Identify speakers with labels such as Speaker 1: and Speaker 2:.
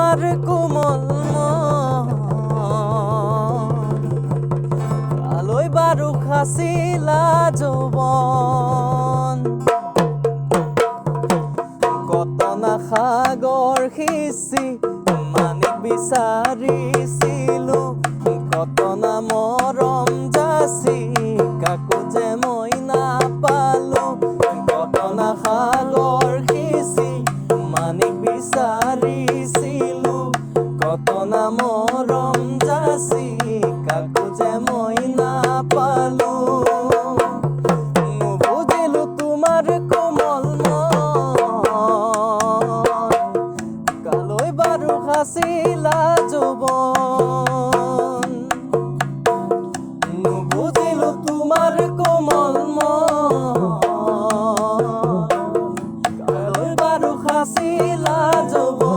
Speaker 1: তোমার কোমল আলোয় বারু খাসিলা যৌবন কত না সাগৰ সিঁচি মানিক বিচাৰিছিলো কত না মৰম যাচি কাকো যে মই নাপালো কত না সাগৰ সিঁচি মানিক বিচাৰিছিলো কত না মৰম যাচি কাকো যে মই নাপালো নুবুজিলো তোমাৰ কোমল কালৈ বাৰু খাচিলা যৌবন নুবুজিলো তোমাৰ কোমল কালৈ বাৰু খাচিলা যৌবন